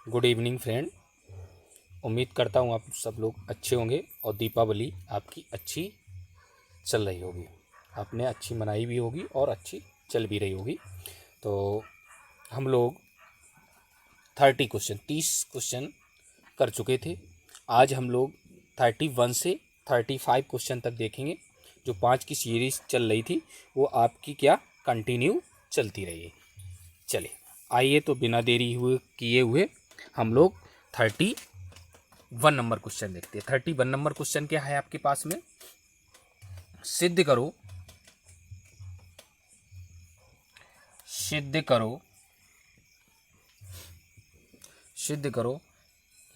Good evening friend. उम्मीद करता हूँ आप सब लोग अच्छे होंगे और दीपावली आपकी अच्छी चल रही होगी। आपने अच्छी मनाई भी होगी और अच्छी चल भी रही होगी। तो हम लोग 30 क्वेश्चन कर चुके थे। आज हम लोग 31 से 35 क्वेश्चन तक देखेंगे। जो 5 की सीरीज़ चल रही थी वो आपकी क्या कंटिन्यू चलती रही। चले आइए, तो बिना देरी हुए किए हुए हम लोग 31 नंबर क्वेश्चन देखते हैं। 31 नंबर क्वेश्चन क्या है आपके पास में? सिद्ध करो सिद्ध करो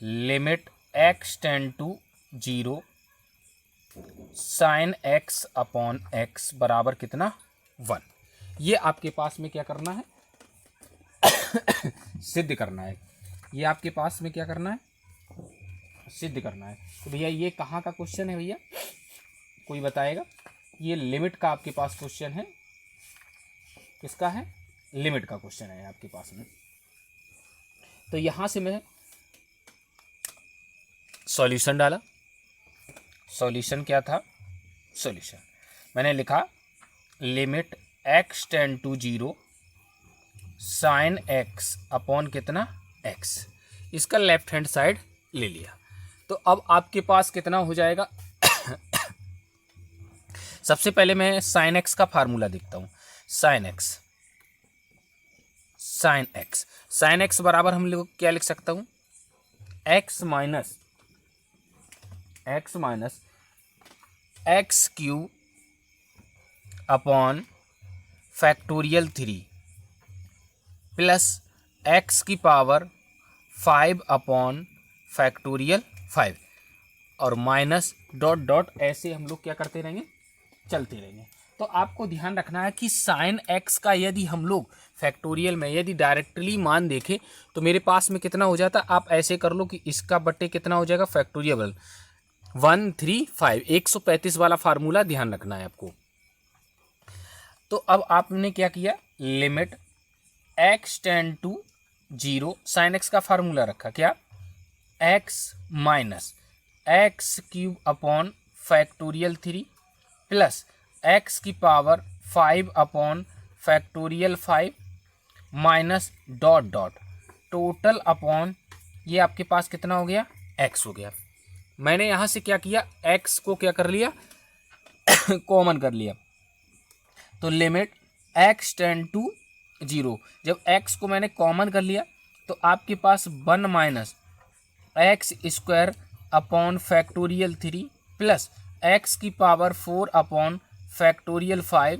limit x tend to 0 sine x upon x बराबर कितना 1। ये आपके पास में क्या करना है? सिद्ध करना है। ये आपके पास में क्या करना है? सिद्ध करना है। तो भैया ये कहाँ का क्वेश्चन है भैया, कोई बताएगा? ये लिमिट का आपके पास क्वेश्चन है। किसका है? लिमिट का क्वेश्चन है आपके पास में। तो यहां से मैं सॉल्यूशन डाला। सॉल्यूशन क्या था? सॉल्यूशन मैंने लिखा limit x tend to 0 sine x upon कितना x। इसका लेफ्ट हैंड साइड ले लिया। तो अब आपके पास कितना हो जाएगा? सबसे पहले मैं साइन x का फार्मूला देखता हूं। साइन x बराबर हम लोग क्या लिख सकता हूं? x minus x cube upon factorial 3 plus x की पावर 5 अपॉन फैक्टोरियल 5 और माइनस डॉट डॉट ऐसे हम लोग क्या करते रहेंगे? चलते रहेंगे। तो आपको ध्यान रखना है कि साइन x का यदि हम लोग फैक्टोरियल में यदि डायरेक्टली मान देखें तो मेरे पास में कितना हो जाता? आप ऐसे कर लो कि इसका बट्टे कितना हो जाएगा? फैक्टोरियल 135 135 वाला फार्मूला ध्यान रखना है आपको। तो अब आपने क्या किया? Limit x tend to 0 sine x का फार्मूला रखा क्या? x minus x cube upon factorial 3 plus x की power 5 upon factorial 5 minus dot dot total upon ये आपके पास कितना हो गया? x हो गया। मैंने यहां से क्या किया? x को क्या कर लिया? कॉमन कर लिया। तो लिमिट x टेंड टू 0, जब x को मैंने कॉमन कर लिया तो आपके पास 1 minus x square upon factorial 3 plus x की power 4 upon factorial 5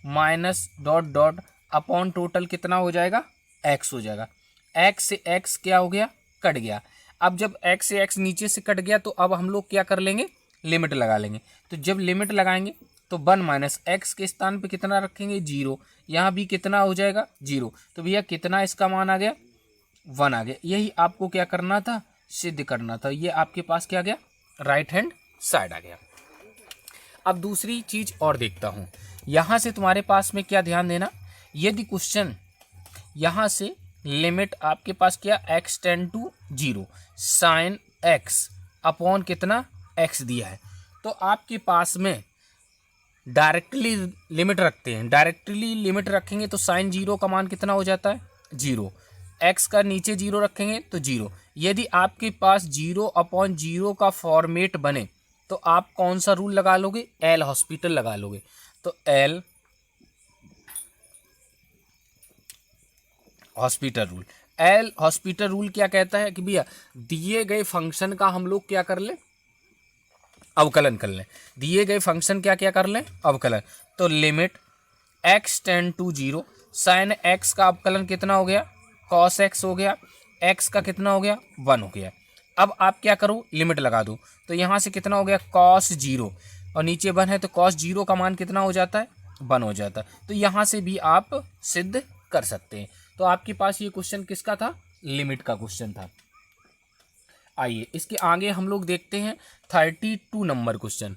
minus dot dot upon total कितना हो जाएगा? x हो जाएगा। x से x क्या हो गया? कट गया। अब जब x से x नीचे से कट गया तो अब हम लोग क्या कर लेंगे? लिमिट लगा लेंगे। तो जब लिमिट लगाएंगे तो 1 माइनस एक्स के स्थान पे कितना रखेंगे? 0। यहाँ भी कितना हो जाएगा? 0। तो भैया कितना इसका मान आ गया? 1 आ गया। यही आपको क्या करना था? सिद्ध करना था। ये आपके पास क्या आ गया? राइट हैंड साइड आ गया। अब दूसरी चीज और देखता हूं। यहां से तुम्हारे पास में क्या ध्यान देना, यदि क्वेश्चन यहां से लिमिट आपके पास क्या? x tend to 0 sine x upon कितना x दिया है तो आपके पास में डायरेक्टली लिमिट रखते हैं। डायरेक्टली लिमिट रखेंगे तो साइन 0 का मान कितना हो जाता है? 0। x का नीचे 0 रखेंगे तो 0। यदि आपके पास 0 अपॉन 0 का फॉर्मेट बने तो आप कौन सा रूल लगा लोगे? एल हॉस्पिटल लगा लोगे। तो एल हॉस्पिटल रूल क्या कहता है कि भैया दिए गए फंक्शन का हम लोग क्या कर ले? अवकलन कर लें। दिए गए फंक्शन क्या क्या कर लें? अवकलन। तो limit x tend to 0 sine x का अवकलन कितना हो गया? cos x हो गया। x का कितना हो गया? 1 हो गया। अब आप क्या करो? लिमिट लगा दो। तो यहां से कितना हो गया? cos 0 और नीचे 1 है तो cos 0 का मान कितना हो जाता है? 1 हो जाता है। तो यहां से भी आप सिद्ध कर सकते हैं। तो आपके पास ये क्वेश्चन किसका था? लिमिट का क्वेश्चन था। आइए इसके आगे हम लोग देखते हैं 32 नंबर क्वेश्चन।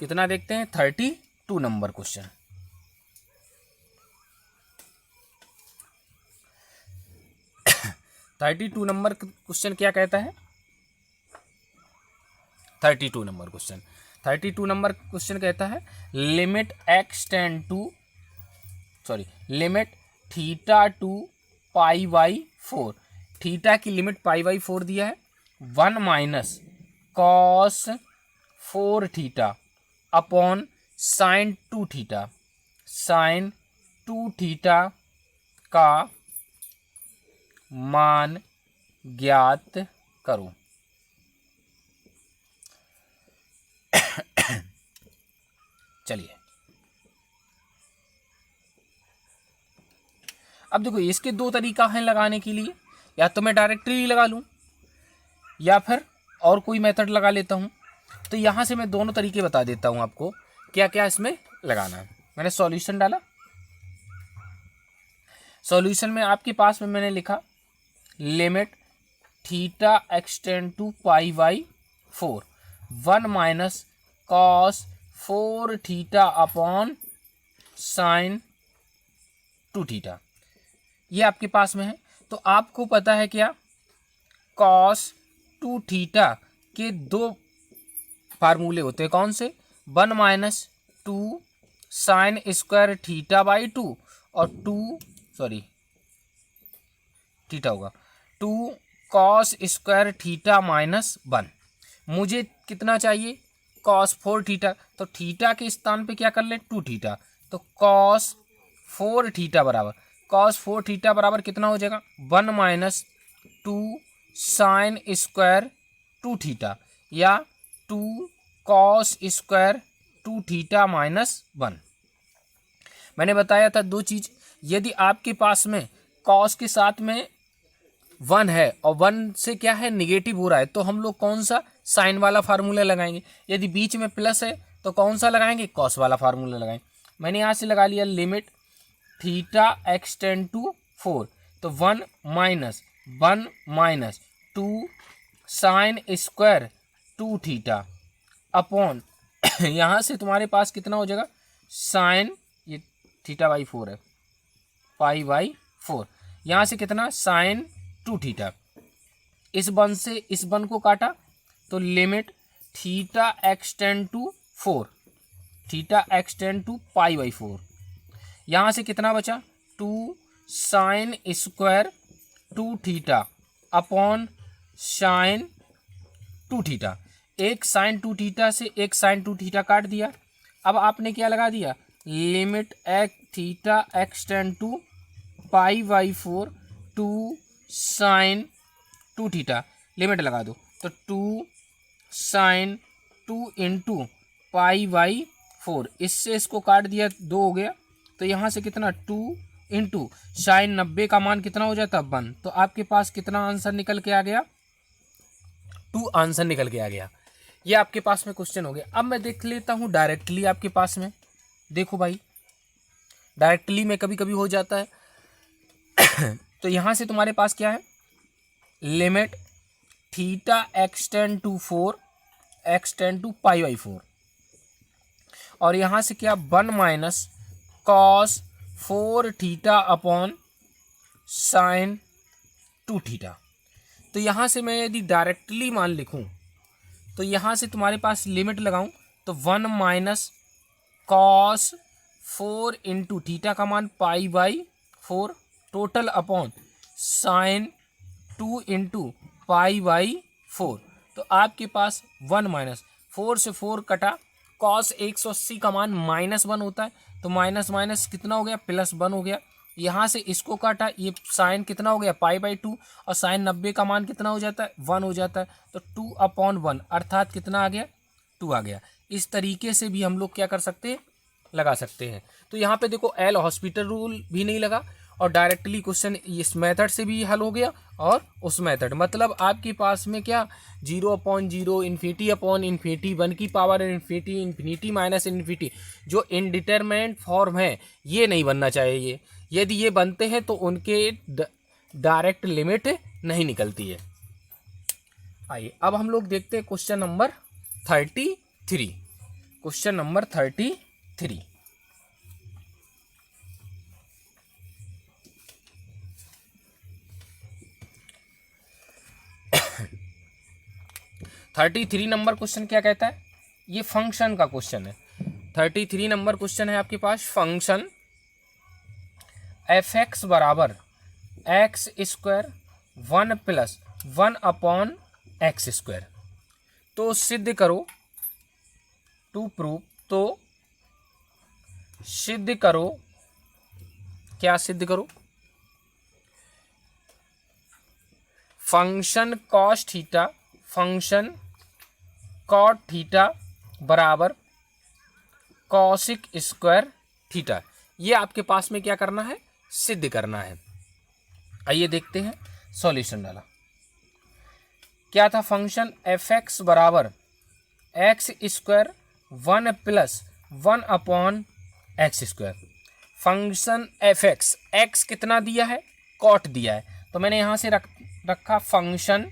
कितना देखते हैं? 32 नंबर क्वेश्चन। 32 नंबर क्वेश्चन क्या कहता है? 32 नंबर क्वेश्चन कहता है limit theta two pi by 4, theta की लिमिट पाई बाई 4 दिया है, 1 minus cos 4 theta upon sine 2 theta का मान ज्ञात करो। चलिए अब देखो, इसके दो तरीका हैं लगाने के लिए, या तो मैं डायरेक्टली लगा लूं या फिर और कोई मेथड लगा लेता हूं। तो यहां से मैं दोनों तरीके बता देता हूं आपको क्या क्या इसमें लगाना है। मैंने सॉल्यूशन डाला, सॉल्यूशन में आपके पास में मैंने लिखा limit theta extend to pi by 4, 1 minus cos 4 theta upon sine 2 theta, ये आपके पास में है। तो आपको पता है क्या, कॉस 2 थीटा के दो फार्मूले होते हैं, कौन से? 1 minus 2 sine square theta by 2 और 2 कॉस स्क्वायर थीटा माइनस 1। मुझे कितना चाहिए? कॉस 4 थीटा, तो थीटा के स्थान पे क्या कर ले? 2 थीटा, तो कॉस 4 थीटा बराबर कितना हो जाएगा? 1 माइनस 2 साइन स्क्वायर 2 थीटा या 2 कॉस स्क्वायर 2 थीटा माइनस 1। मैंने बताया था दो चीज, यदि आपके पास में कॉस के साथ में 1 है और 1 से क्या है, निगेटिव हो रहा है, तो हम लोग कौन सा? साइन वाला फार्मूला लगाएंगे। यदि बीच में प्लस है तो कौन सा लगाएंगे? कॉस वाला फार्मूला लगाएंगे। मैंने यहाँ से लगा लिया लिमिट थीटा एक्सटेंड टू 4, तो 1 minus 2 sine square 2 theta upon यहाँ से तुम्हारे पास कितना हो जाएगा? साइन, ये थीटा बाई 4 है, पाई बाई 4, यहाँ से कितना? Sine 2 theta. इस 1 से इस 1 को काटा तो limit theta extend to 4, theta extend to pi by 4, यहाँ से कितना बचा? 2 sine square 2 theta upon sine 2 theta. एक साइन 2 थीटा से एक साइन 2 थीटा काट दिया। अब आपने क्या लगा दिया? Limit theta extend to pi by 4 2 sine 2 theta, limit लगा दो, तो 2 साइन 2 इंटू पाई बाई 4, इससे इसको काट दिया, 2 हो गया, तो यहाँ से कितना? 2 इंटू साइन 90 का मान कितना हो जाता? 1। तो आपके पास कितना आंसर निकल के आ गया? 2 आंसर निकल के आ गया। ये आपके पास में क्वेश्चन हो गया। अब मैं देख लेता हूँ डायरेक्टली आपके पास में। देखो भाई, डायरेक्टली में कभी कभी हो जाता है तो यहाँ से तुम्हारे पास क्या है? Limit theta extend to pi by 4, और यहाँ से क्या? 1 minus cos 4 theta upon sine 2 theta. तो यहाँ से मैं यदि डायरेक्टली मान लिखूं तो यहाँ से तुम्हारे पास लिमिट लगाऊं तो 1 माइनस कॉस 4 इंटू थीटा का मान पाई by 4 total upon sine 2 into pi by 4। तो आपके पास 1 माइनस 4 से 4 कटा, कॉस 180 का मान -1 होता है, तो माइनस माइनस कितना हो गया? +1 हो गया। यहाँ से इसको काटा, ये साइन कितना हो गया? पाई बाई 2, और साइन 90 का मान कितना हो जाता है? 1 हो जाता है, तो 2/1 अर्थात कितना आ गया? 2 आ गया। इस तरीके से भी हम लोग क्या कर सकते हैं? लगा सकते हैं। तो यहाँ पे देखो, एल हॉस्पिटल रूल भी नहीं लगा, और डायरेक्टली क्वेश्चन इस मेथड से भी हल हो गया और उस मेथड, मतलब आपके पास में क्या? 0/0, इन्फिनिटी 1 की पावर इन्फिनिटी माइनस इन्फिनिटी, जो इनडिटरमिनेट फॉर्म है, ये नहीं बनना चाहिए। यदि ये बनते हैं तो उनके डायरेक्ट लिमिट नहीं निकलती है। आइए अब हम लोग देखते हैं question number 33। Question number 33, 33 number question क्या कहता है, ये फंक्शन का क्वेश्चन है। 33 नंबर क्वेश्चन है आपके पास, फंक्शन एफ एक्स बराबर x square 1 plus 1 upon x square. तो सिद्ध करो, टू प्रूव, तो सिद्ध करो, क्या सिद्ध करो, function cos theta, function cot theta बराबर कॉसिक स्क्वायर थीटा। ये आपके पास में क्या करना है, सिद्ध करना है। आइए देखते हैं, सॉल्यूशन डाला क्या था, फंक्शन एफ एक्स बराबर x square 1 plus 1 upon x square. Function F x, x कितना दिया है, कॉट दिया है, तो मैंने यहाँ से रखा फंक्शन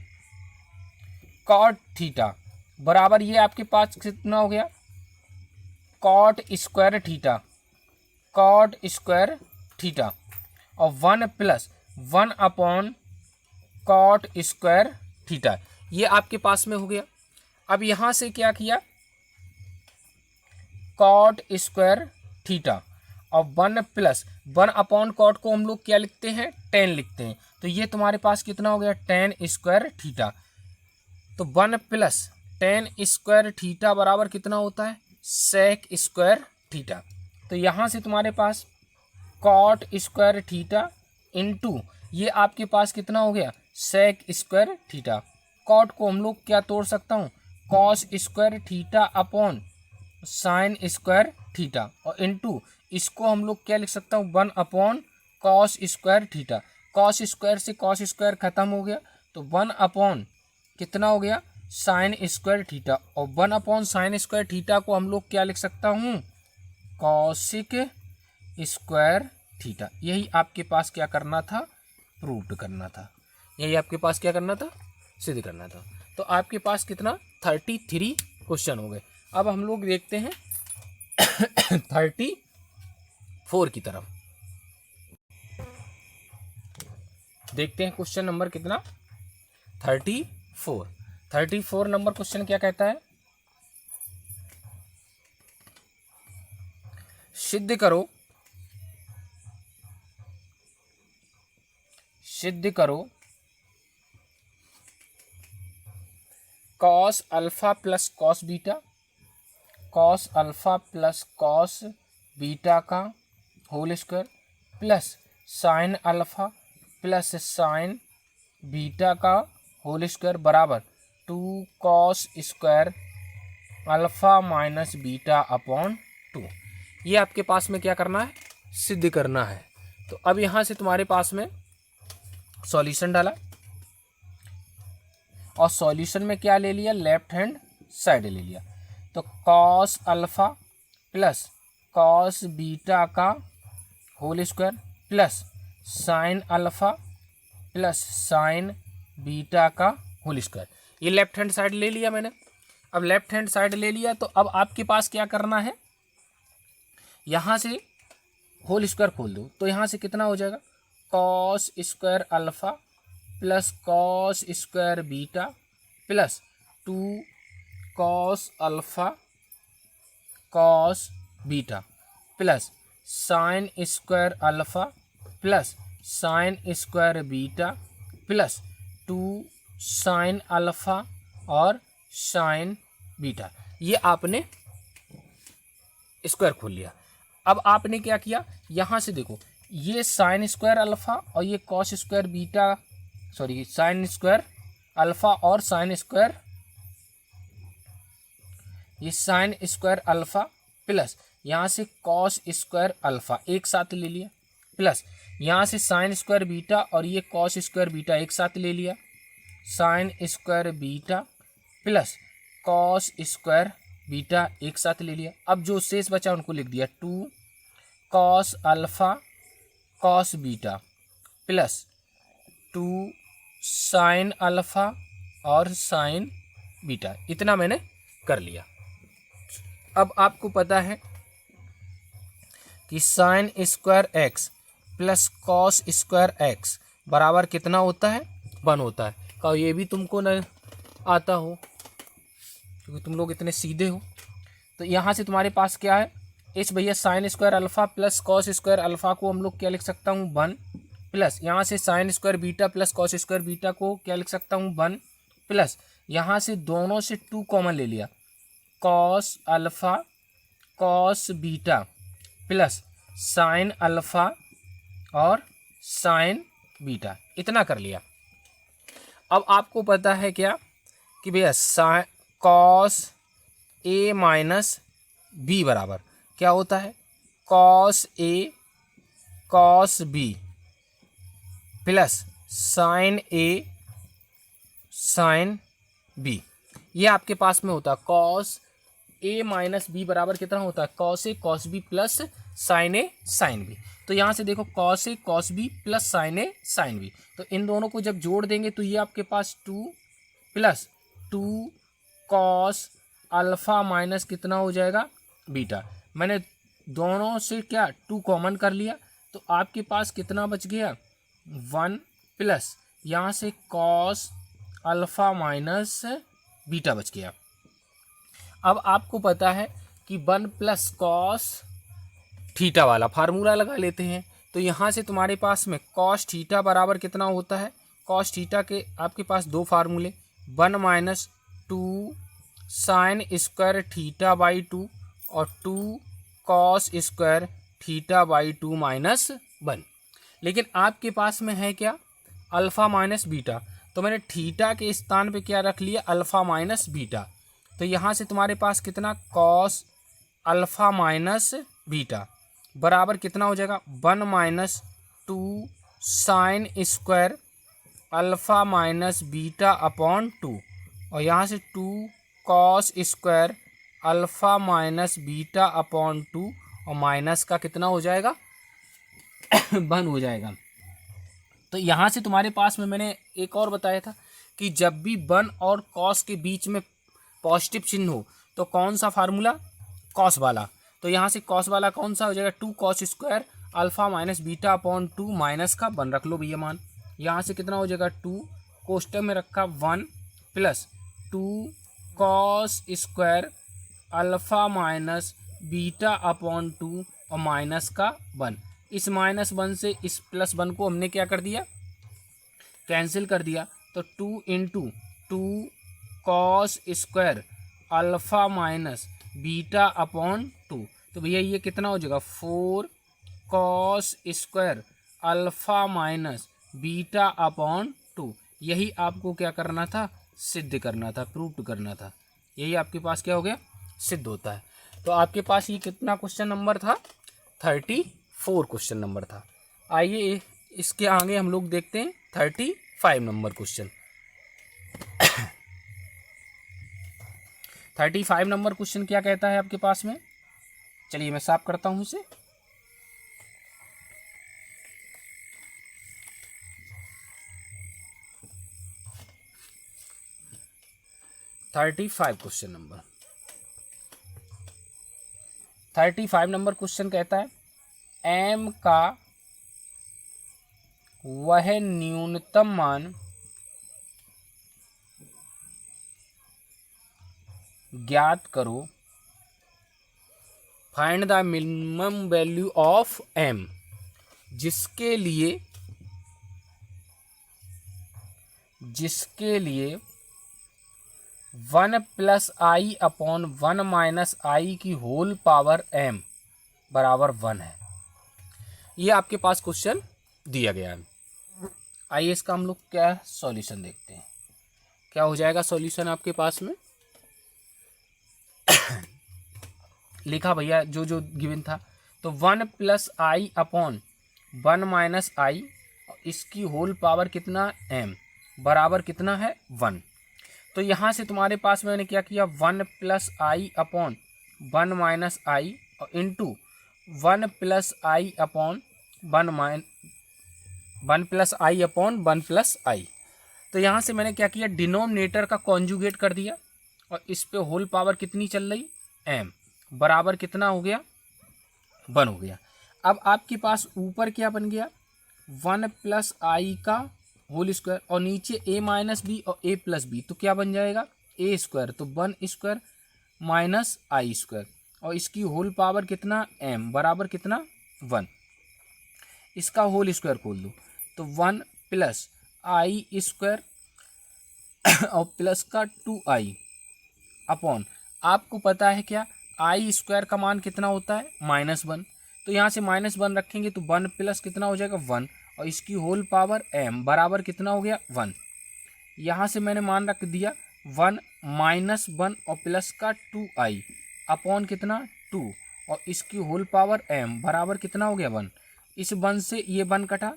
कॉट थीटा बराबर, ये आपके पास कितना हो गया, cot square theta, cot square theta, और 1 plus 1 upon cot square theta, ये आपके पास में हो गया। अब यहाँ से क्या किया, कॉट स्क्वायर थीटा और 1 प्लस 1 अपॉन कॉट को हम लोग क्या लिखते हैं, tan लिखते हैं, तो ये तुम्हारे पास कितना हो गया, tan स्क्वायर थीटा। तो 1 प्लस tan स्क्वायर थीटा बराबर कितना होता है, sec स्क्वायर थीटा। तो यहाँ से तुम्हारे पास कॉट स्क्वायर थीटा इंटू ये आपके पास कितना हो गया, sec स्क्वायर थीटा। कॉट को हम लोग क्या तोड़ सकता हूँ, cos square theta upon sine square theta, और इंटू इसको हम लोग क्या लिख सकता हूँ, 1 upon cos square theta. Cos square से कॉस स्क्वायर खत्म हो गया, तो 1 अपॉन कितना हो गया, साइन स्क्वायर थीटा, और 1 अपॉन साइन स्क्वायर थीटा को हम लोग क्या लिख सकता हूँ, कॉसिक स्क्वायर थीटा। यही आपके पास क्या करना था, प्रूव्ड करना था, यही आपके पास क्या करना था, सिद्ध करना था। तो आपके पास कितना 33 क्वेश्चन हो गए। अब हम लोग देखते हैं 34 की तरफ, देखते हैं क्वेश्चन नंबर कितना, 34 नंबर क्वेश्चन क्या कहता है, सिद्ध करो cos alpha plus cos beta, cos alpha plus cos beta का whole square plus sine alpha plus sine beta का होल स्क्वायर बराबर 2 cos square alpha minus beta upon 2। ये आपके पास में क्या करना है, सिद्ध करना है। तो अब यहाँ से तुम्हारे पास में सॉल्यूशन डाला, और सॉल्यूशन में क्या ले लिया, लेफ्ट हैंड साइड ले लिया। तो cos alpha plus cos beta का whole square plus sine alpha plus sine beta का होल स्क्वायर, ये लेफ्ट हैंड साइड ले लिया मैंने। अब लेफ्ट हैंड साइड ले लिया, तो अब आपके पास क्या करना है, यहाँ से होल स्क्वायर खोल दो, तो यहाँ से कितना हो जाएगा, cos square alpha plus cos square beta plus 2 cos alpha cos beta plus sine square alpha plus sine square beta plus 2 sine alpha और साइन बीटा। ये आपने स्क्वायर खोल लिया। अब आपने क्या किया, यहाँ से देखो, ये साइन स्क्वायर अल्फा और ये cos square beta, sorry sine square alpha और साइन स्क्वायर, ये साइन स्क्वायर अल्फा प्लस यहाँ से कॉस स्क्वायर अल्फा एक साथ ले लिया, प्लस यहाँ से साइन स्क्वायर बीटा और ये कॉस स्क्वायर बीटा एक साथ ले लिया, sine square beta plus cos square beta एक साथ ले लिया। अब जो शेष बचा उनको लिख दिया, 2 cos alpha cos beta plus 2 sine alpha और साइन बीटा, इतना मैंने कर लिया। अब आपको पता है कि sine square x plus cos square x बराबर कितना होता है, 1 होता है। का ये भी तुमको न आता हो, क्योंकि तुम लोग इतने सीधे हो। तो यहाँ से तुम्हारे पास क्या है, इस भैया sine square alpha plus cos square alpha को हम लोग क्या लिख सकता हूँ 1, प्लस यहाँ से sine square beta plus cos square beta को क्या लिख सकता हूँ 1, प्लस यहाँ से दोनों से 2 कॉमन ले लिया, cos alpha cos beta plus sine alpha और साइन बीटा, इतना कर लिया। अब आपको पता है क्या कि भैया sine cos A minus B बराबर क्या होता है, cos A cos B plus sign A sine B. ये आपके पास में होता है कॉस ए माइनस बी बराबर कितना होता है, cos A cos B plus sign A sine B. तो यहाँ से देखो cos A cos B plus sign A sine B, तो इन दोनों को जब जोड़ देंगे तो ये आपके पास 2 प्लस 2 कॉस अल्फ़ा माइनस कितना हो जाएगा बीटा। मैंने दोनों से क्या 2 कॉमन कर लिया, तो आपके पास कितना बच गया 1 प्लस यहाँ से कॉस अल्फ़ा माइनस बीटा बच गया। अब आपको पता है कि 1 प्लस कॉस थीटा वाला फार्मूला लगा लेते हैं। तो यहाँ से तुम्हारे पास में कॉस थीटा बराबर कितना होता है, कॉस थीटा के आपके पास 2 फार्मूले, 1 minus 2 sine square theta by 2 और 2 cos square theta by 2 minus 1। लेकिन आपके पास में है क्या अल्फ़ा माइनस बीटा, तो मैंने थीटा के स्थान पे क्या रख लिया अल्फ़ा माइनस बीटा। तो यहाँ से तुम्हारे पास कितना कॉस अल्फ़ा माइनस बीटा बराबर कितना हो जाएगा 1 minus 2 sine square alpha minus beta upon 2 और यहाँ से 2 cos square alpha minus beta upon 2 और माइनस का कितना हो जाएगा 1 हो जाएगा। तो यहाँ से तुम्हारे पास में मैंने एक और बताया था कि जब भी 1 और कॉस के बीच में पॉजिटिव चिन्ह हो तो कौन सा फार्मूला, कॉस वाला। तो यहाँ से कॉस वाला कौन सा हो जाएगा 2 cos square alpha minus beta upon 2 minus का 1 रख लो भैया मान। यहाँ से कितना हो जाएगा 2 कोष्टक में रखा 1 plus 2 cos square alpha minus beta upon 2 और माइनस का 1। इस माइनस 1 से इस प्लस 1 को हमने क्या कर दिया कैंसिल कर दिया, तो 2 into 2 cos square alpha minus beta upon 2। तो भैया ये कितना हो जाएगा 4 cos square alpha minus beta upon 2। यही आपको क्या करना था सिद्ध करना था, प्रूव करना था। यही आपके पास क्या हो गया सिद्ध होता है। तो आपके पास ये कितना क्वेश्चन नंबर था 34 क्वेश्चन नंबर था। आइए इसके आगे हम लोग देखते हैं 35 नंबर क्वेश्चन। 35 नंबर क्वेश्चन क्या कहता है आपके पास में, चलिए मैं साफ करता हूं इसे। क्वेश्चन नंबर 35 नंबर क्वेश्चन कहता है m का वह न्यूनतम मान ज्ञात करो, find the minimum value of m, जिसके लिए 1 प्लस आई अपॉन 1 माइनस आई की होल पावर m बराबर 1 है। ये आपके पास क्वेश्चन दिया गया है। आइए इसका हम लोग क्या सॉल्यूशन देखते हैं। क्या हो जाएगा सॉल्यूशन आपके पास में लिखा भैया जो जो गिवन था, तो 1 प्लस आई अपॉन 1 माइनस आई, इसकी होल पावर कितना m बराबर कितना है 1। तो यहाँ से तुम्हारे पास मैंने क्या किया 1 प्लस आई अपॉन 1 माइनस आई और इंटू 1 प्लस आई अपॉन 1 प्लस आई अपॉन 1 प्लस आई। तो यहाँ से मैंने क्या किया डिनोमिनेटर का कॉन्जुगेट कर दिया और इस पे होल पावर कितनी चल रही m बराबर कितना हो गया 1 हो गया। अब आपके पास ऊपर क्या बन गया 1 प्लस आई का होल स्क्वायर और नीचे a माइनस बी और a प्लस बी, तो क्या बन जाएगा ए स्क्वायर, तो 1 स्क्वायर माइनस आई स्क्वायर, और इसकी होल पावर कितना m बराबर कितना 1। इसका होल स्क्वायर खोल दो तो 1 प्लस आई स्क्वायर और प्लस का 2i अपॉन, आपको पता है क्या आई स्क्वायर का मान कितना होता है -1, तो यहाँ से -1 रखेंगे तो 1 प्लस कितना हो जाएगा 1, और इसकी होल पावर m बराबर कितना हो गया 1। यहाँ से मैंने मान रख दिया 1 -1 और प्लस का 2i अपॉन कितना 2, और इसकी होल पावर m बराबर कितना हो गया 1। इस 1 से ये 1 कटा,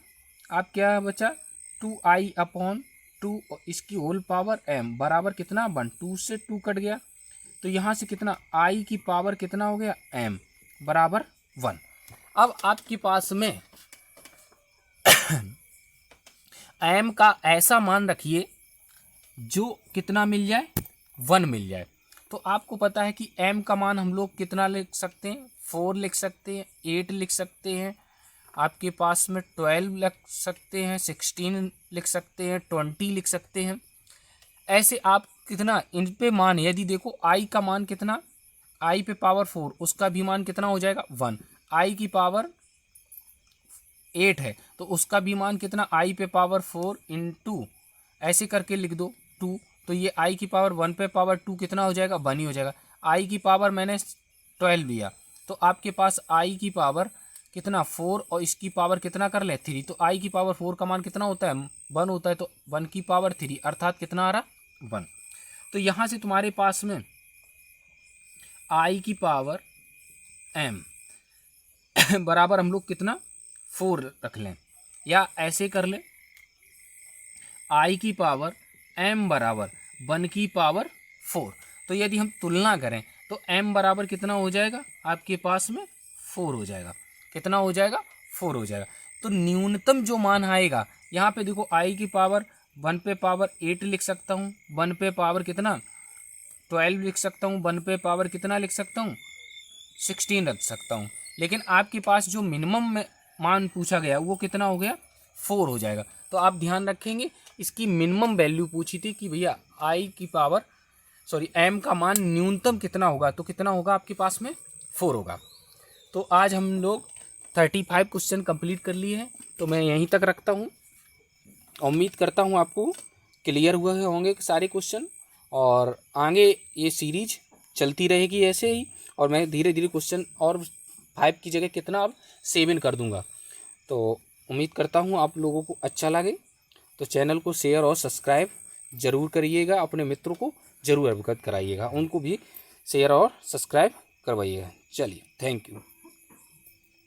आप क्या बचा 2i अपॉन 2, और इसकी होल पावर m बराबर कितना 1, 2 से 2 कट गया, तो यहाँ से कितना i की पावर कितना हो गया m बराबर 1। अब आपके पास में m का ऐसा मान रखिए जो कितना मिल जाए 1 मिल जाए। तो आपको पता है कि m का मान हम लोग कितना लिख सकते हैं, 4 लिख सकते हैं, 8 लिख सकते हैं, आपके पास में 12 लिख सकते हैं, 16 लिख सकते हैं, 20 लिख सकते हैं। ऐसे आप कितना इन पे मान, यदि देखो i का मान कितना, i पे पावर 4, उसका भी मान कितना हो जाएगा 1, i की पावर 8 है तो उसका भी मान कितना i पे पावर 4 इंटू ऐसे करके लिख दो 2, तो ये i की पावर 1 पे पावर 2 कितना हो जाएगा 1 ही हो जाएगा। i की पावर मैंने 12 लिया तो आपके पास i की पावर कितना 4 और इसकी पावर कितना कर ले 3, तो i की पावर 4 का मान कितना होता है 1 होता है, तो 1 की पावर 3 अर्थात कितना आ रहा 1। तो यहाँ से तुम्हारे पास में i की पावर m बराबर हम लोग कितना 4 रख लें, या ऐसे कर लें i की पावर m बराबर 1 की पावर 4। तो यदि हम तुलना करें तो m बराबर कितना हो जाएगा आपके पास में 4 हो जाएगा, कितना हो जाएगा 4 हो जाएगा। तो न्यूनतम जो मान आएगा यहाँ पे देखो i की पावर 1 पे पावर 8 लिख सकता हूँ, 1 पे पावर कितना 12 लिख सकता हूँ, 1 पे पावर कितना लिख सकता हूँ 16 रख सकता हूँ, लेकिन आपके पास जो मिनिमम में मान पूछा गया वो कितना हो गया 4 हो जाएगा। तो आप ध्यान रखेंगे इसकी मिनिमम वैल्यू पूछी थी कि भैया i की पावर m का मान न्यूनतम कितना होगा, तो कितना होगा आपके पास में 4 होगा। तो आज हम लोग 35 क्वेश्चन कंप्लीट कर लिए हैं, तो मैं यहीं तक रखता हूँ। उम्मीद करता हूँ आपको क्लियर हुए होंगे सारे क्वेश्चन, और आगे ये सीरीज चलती रहेगी ऐसे ही, और मैं धीरे धीरे क्वेश्चन और 5 की जगह कितना अब 7 कर दूंगा। तो उम्मीद करता हूँ आप लोगों को अच्छा लगे, तो चैनल को शेयर और सब्सक्राइब ज़रूर करिएगा, अपने मित्रों को ज़रूर अवगत कराइएगा, उनको भी शेयर और सब्सक्राइब करवाइएगा। चलिए, थैंक यू।